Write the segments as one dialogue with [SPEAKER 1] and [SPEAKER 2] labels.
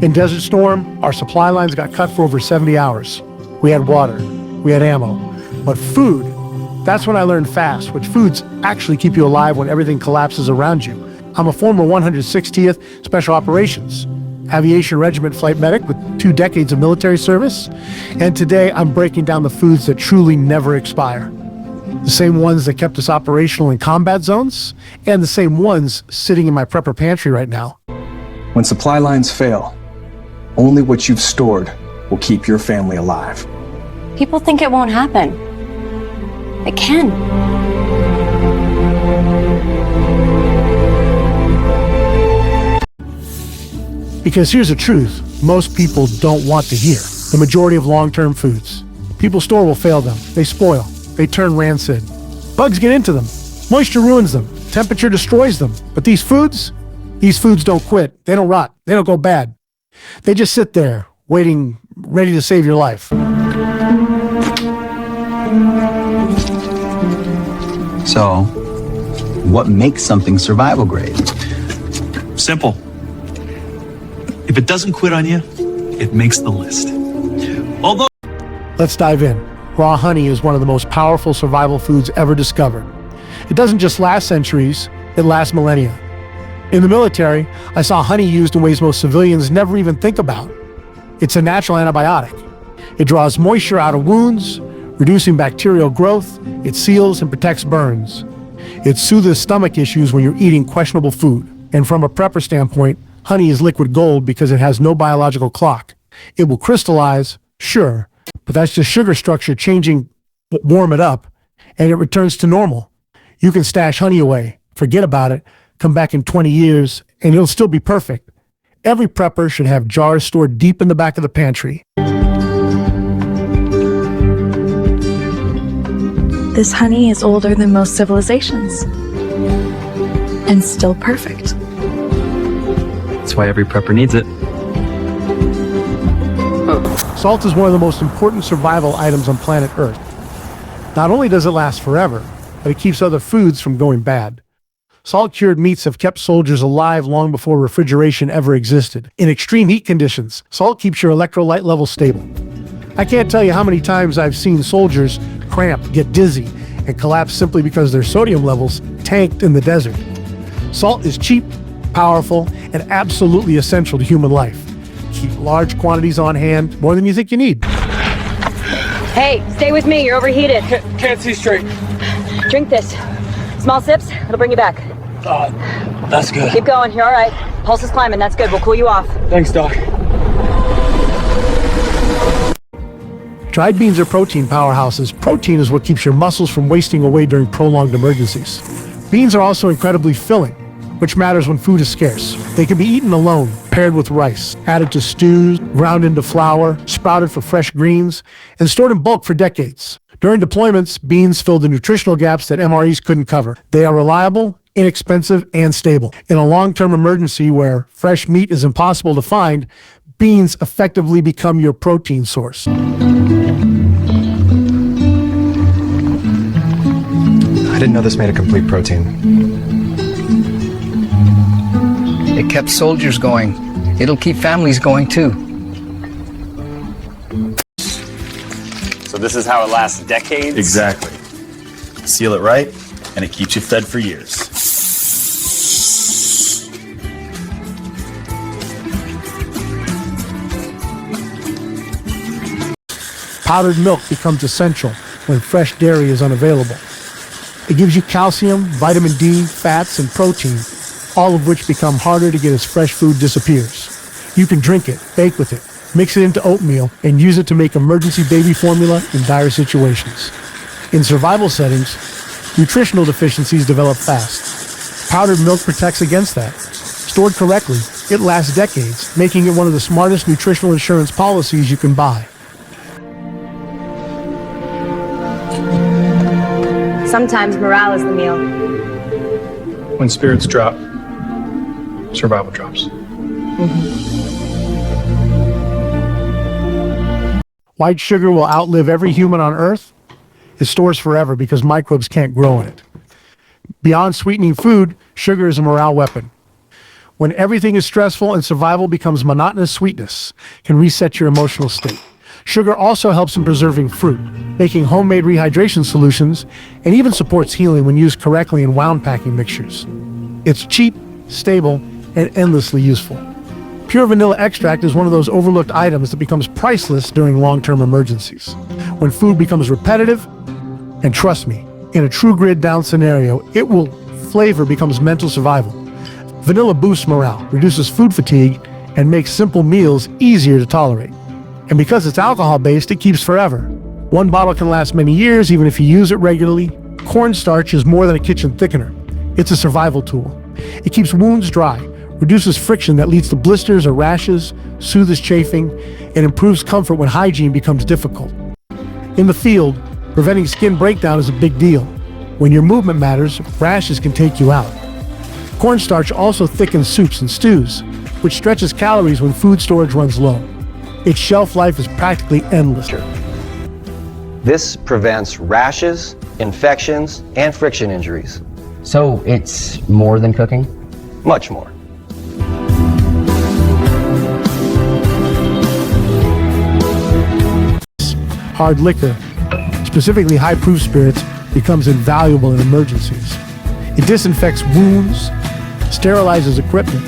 [SPEAKER 1] In Desert Storm, our supply lines got cut for over 70 hours. We had water, we had ammo, but food, that's when I learned fast, which foods actually keep you alive when everything collapses around you. I'm a former 160th Special Operations Aviation Regiment flight medic with 2 decades of military service, and today I'm breaking down the foods that truly never expire. The same ones that kept us operational in combat zones, and the same ones sitting in my prepper pantry right now.
[SPEAKER 2] When supply lines fail, only what you've stored will keep your family alive.
[SPEAKER 3] People think it won't happen. It can.
[SPEAKER 1] Because here's the truth most people don't want to hear. The majority of long-term foods people store will fail them. They spoil. They turn rancid. Bugs get into them. Moisture ruins them. Temperature destroys them. But these foods don't quit. They don't rot. They don't go bad. They just sit there, waiting, ready to save your life.
[SPEAKER 4] So, what makes something survival grade?
[SPEAKER 5] Simple. If it doesn't quit on you, it makes the list. Although...
[SPEAKER 1] Let's dive in. Raw honey is one of the most powerful survival foods ever discovered. It doesn't just last centuries, it lasts millennia. In the military, I saw honey used in ways most civilians never even think about. It's a natural antibiotic. It draws moisture out of wounds, reducing bacterial growth. It seals and protects burns. It soothes stomach issues when you're eating questionable food. And from a prepper standpoint, honey is liquid gold because it has no biological clock. It will crystallize, sure, but that's just sugar structure changing, but warm it up, and it returns to normal. You can stash honey away, forget about it, come back in 20 years, and it'll still be perfect. Every prepper should have jars stored deep in the back of the pantry.
[SPEAKER 6] This honey is older than most civilizations, and still perfect.
[SPEAKER 7] That's why every prepper needs it.
[SPEAKER 1] Salt is one of the most important survival items on planet Earth. Not only does it last forever, but it keeps other foods from going bad. Salt-cured meats have kept soldiers alive long before refrigeration ever existed. In extreme heat conditions, salt keeps your electrolyte levels stable. I can't tell you how many times I've seen soldiers cramp, get dizzy, and collapse simply because their sodium levels tanked in the desert. Salt is cheap, powerful, and absolutely essential to human life. Keep large quantities on hand, more than you think you need.
[SPEAKER 3] Hey, stay with me. You're overheated.
[SPEAKER 8] Can't see straight.
[SPEAKER 3] Drink this. Small sips. It'll bring you back.
[SPEAKER 8] That's good.
[SPEAKER 3] Keep going. You're all right. Pulse is climbing. That's good. We'll cool you off.
[SPEAKER 8] Thanks, Doc.
[SPEAKER 1] Dried beans are protein powerhouses. Protein is what keeps your muscles from wasting away during prolonged emergencies. Beans are also incredibly filling, which matters when food is scarce. They can be eaten alone, paired with rice, added to stews, ground into flour, sprouted for fresh greens, and stored in bulk for decades. During deployments, beans fill the nutritional gaps that MREs couldn't cover. They are reliable, inexpensive, and stable. In a long-term emergency where fresh meat is impossible to find, beans effectively become your protein source.
[SPEAKER 2] I didn't know this made a complete protein.
[SPEAKER 9] It kept soldiers going. It'll keep families going too.
[SPEAKER 10] So this is how it lasts decades?
[SPEAKER 11] Exactly. Seal it right, and it keeps you fed for years.
[SPEAKER 1] Powdered milk becomes essential when fresh dairy is unavailable. It gives you calcium, vitamin D, fats, and protein, all of which become harder to get as fresh food disappears. You can drink it, bake with it, mix it into oatmeal, and use it to make emergency baby formula in dire situations. In survival settings, nutritional deficiencies develop fast. Powdered milk protects against that. Stored correctly, it lasts decades, making it one of the smartest nutritional insurance policies you can buy.
[SPEAKER 3] Sometimes morale is the meal.
[SPEAKER 8] When spirits drop, survival drops.
[SPEAKER 1] White sugar will outlive every human on Earth. It stores forever because microbes can't grow in it. Beyond sweetening food, sugar is a morale weapon. When everything is stressful and survival becomes monotonous, sweetness can reset your emotional state. Sugar also helps in preserving fruit, making homemade rehydration solutions, and even supports healing when used correctly in wound packing mixtures. It's cheap, stable, and endlessly useful. Pure vanilla extract is one of those overlooked items that becomes priceless during long-term emergencies. When food becomes repetitive, and trust me, in a true grid-down scenario, flavor becomes mental survival. Vanilla boosts morale, reduces food fatigue, and makes simple meals easier to tolerate. And because it's alcohol-based, it keeps forever. One bottle can last many years, even if you use it regularly. Cornstarch is more than a kitchen thickener. It's a survival tool. It keeps wounds dry, reduces friction that leads to blisters or rashes, soothes chafing, and improves comfort when hygiene becomes difficult. In the field, preventing skin breakdown is a big deal. When your movement matters, rashes can take you out. Cornstarch also thickens soups and stews, which stretches calories when food storage runs low. Its shelf life is practically endless.
[SPEAKER 12] This prevents rashes, infections, and friction injuries.
[SPEAKER 13] So it's more than cooking?
[SPEAKER 12] Much more.
[SPEAKER 1] Hard liquor, specifically high-proof spirits, becomes invaluable in emergencies. It disinfects wounds, sterilizes equipment,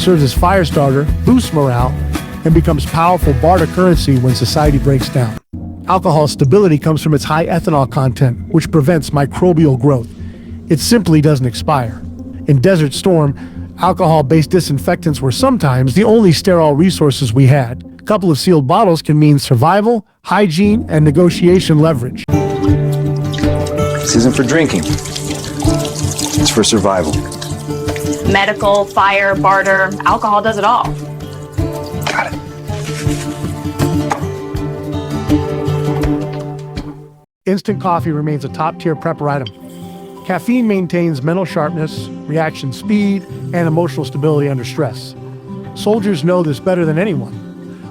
[SPEAKER 1] serves as fire starter, boosts morale, and becomes powerful barter currency when society breaks down. Alcohol's stability comes from its high ethanol content, which prevents microbial growth. It simply doesn't expire. In Desert Storm, alcohol-based disinfectants were sometimes the only sterile resources we had. A couple of sealed bottles can mean survival, hygiene, and negotiation leverage.
[SPEAKER 2] This isn't for drinking. It's for survival.
[SPEAKER 3] Medical, fire, barter, alcohol does it all.
[SPEAKER 2] Got it.
[SPEAKER 1] Instant coffee remains a top-tier prepper item. Caffeine maintains mental sharpness, reaction speed, and emotional stability under stress. Soldiers know this better than anyone.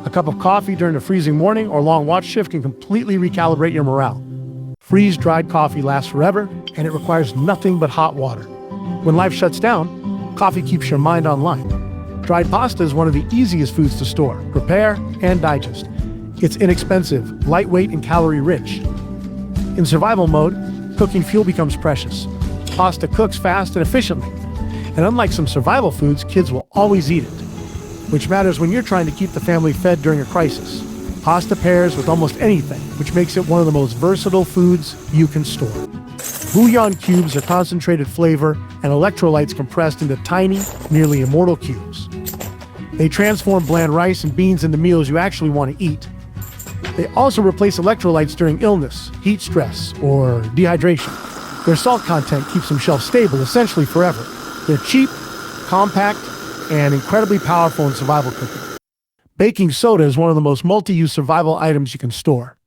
[SPEAKER 1] A cup of coffee during a freezing morning or long watch shift can completely recalibrate your morale. Freeze-dried coffee lasts forever, and it requires nothing but hot water. When life shuts down, coffee keeps your mind online. Dried pasta is one of the easiest foods to store, prepare, and digest. It's inexpensive, lightweight, and calorie-rich. In survival mode, cooking fuel becomes precious. Pasta cooks fast and efficiently. And unlike some survival foods, kids will always eat it, which matters when you're trying to keep the family fed during a crisis. Pasta pairs with almost anything, which makes it one of the most versatile foods you can store. Bouillon cubes are concentrated flavor and electrolytes compressed into tiny, nearly immortal cubes. They transform bland rice and beans into meals you actually want to eat. They also replace electrolytes during illness, heat stress, or dehydration. Their salt content keeps them shelf-stable essentially forever. They're cheap, compact, and incredibly powerful in survival cooking. Baking soda is one of the most multi-use survival items you can store.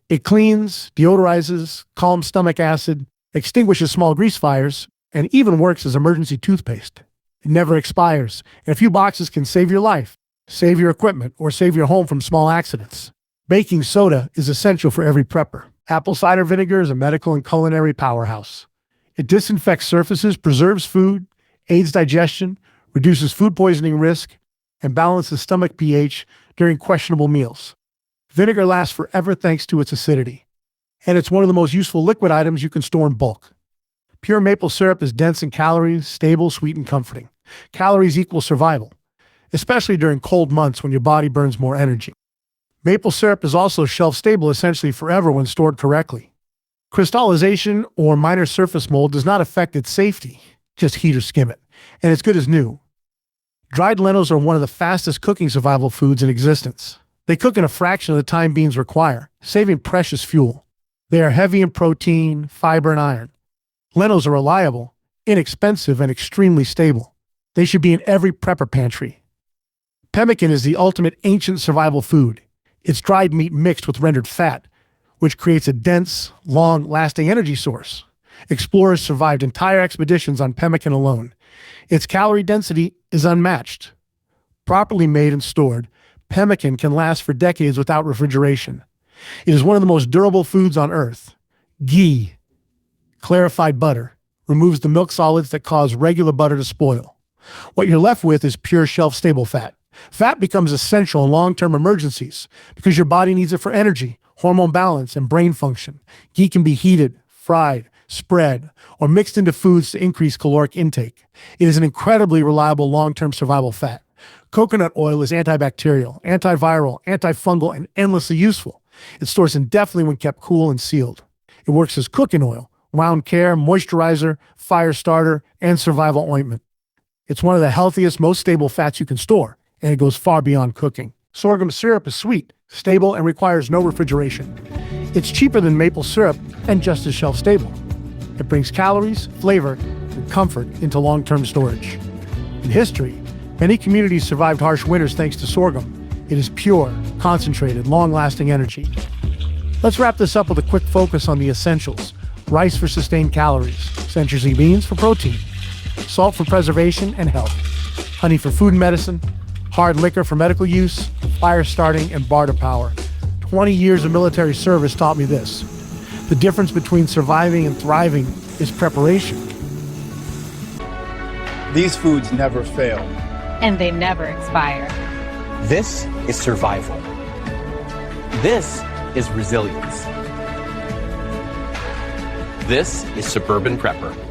[SPEAKER 1] It cleans, deodorizes, calms stomach acid, extinguishes small grease fires, and even works as emergency toothpaste. It never expires, and a few boxes can save your life, save your equipment, or save your home from small accidents. Baking soda is essential for every prepper. Apple cider vinegar is a medical and culinary powerhouse. It disinfects surfaces, preserves food, aids digestion, reduces food poisoning risk, and balances stomach pH during questionable meals. Vinegar lasts forever thanks to its acidity. And it's one of the most useful liquid items you can store in bulk. Pure maple syrup is dense in calories, stable, sweet, and comforting. Calories equal survival, especially during cold months when your body burns more energy. Maple syrup is also shelf-stable essentially forever when stored correctly. Crystallization or minor surface mold does not affect its safety, just heat or skim it, and it's good as new. Dried lentils are one of the fastest cooking survival foods in existence. They cook in a fraction of the time beans require, saving precious fuel. They are heavy in protein, fiber, and iron. Lentils are reliable, inexpensive, and extremely stable. They should be in every prepper pantry. Pemmican is the ultimate ancient survival food. It's dried meat mixed with rendered fat, which creates a dense, long-lasting energy source. Explorers survived entire expeditions on pemmican alone. Its calorie density is unmatched. Properly made and stored, pemmican can last for decades without refrigeration. It is one of the most durable foods on Earth. Ghee, clarified butter, removes the milk solids that cause regular butter to spoil. What you're left with is pure shelf-stable fat. Fat becomes essential in long-term emergencies because your body needs it for energy, hormone balance, and brain function. Ghee can be heated, fried, spread, or mixed into foods to increase caloric intake. It is an incredibly reliable long-term survival fat. Coconut oil is antibacterial, antiviral, antifungal, and endlessly useful. It stores indefinitely when kept cool and sealed. It works as cooking oil, wound care, moisturizer, fire starter, and survival ointment. It's one of the healthiest, most stable fats you can store, and it goes far beyond cooking. Sorghum syrup is sweet, stable, and requires no refrigeration. It's cheaper than maple syrup and just as shelf-stable. It brings calories, flavor, and comfort into long-term storage. In history, many communities survived harsh winters thanks to sorghum. It is pure, concentrated, long-lasting energy. Let's wrap this up with a quick focus on the essentials. Rice for sustained calories, century beans for protein, salt for preservation and health, honey for food and medicine, hard liquor for medical use, fire starting, and barter power. 20 years of military service taught me this. The difference between surviving and thriving is preparation.
[SPEAKER 2] These foods never fail.
[SPEAKER 14] And they never expire.
[SPEAKER 12] This is survival. This is resilience.
[SPEAKER 15] This is Suburban Prepper.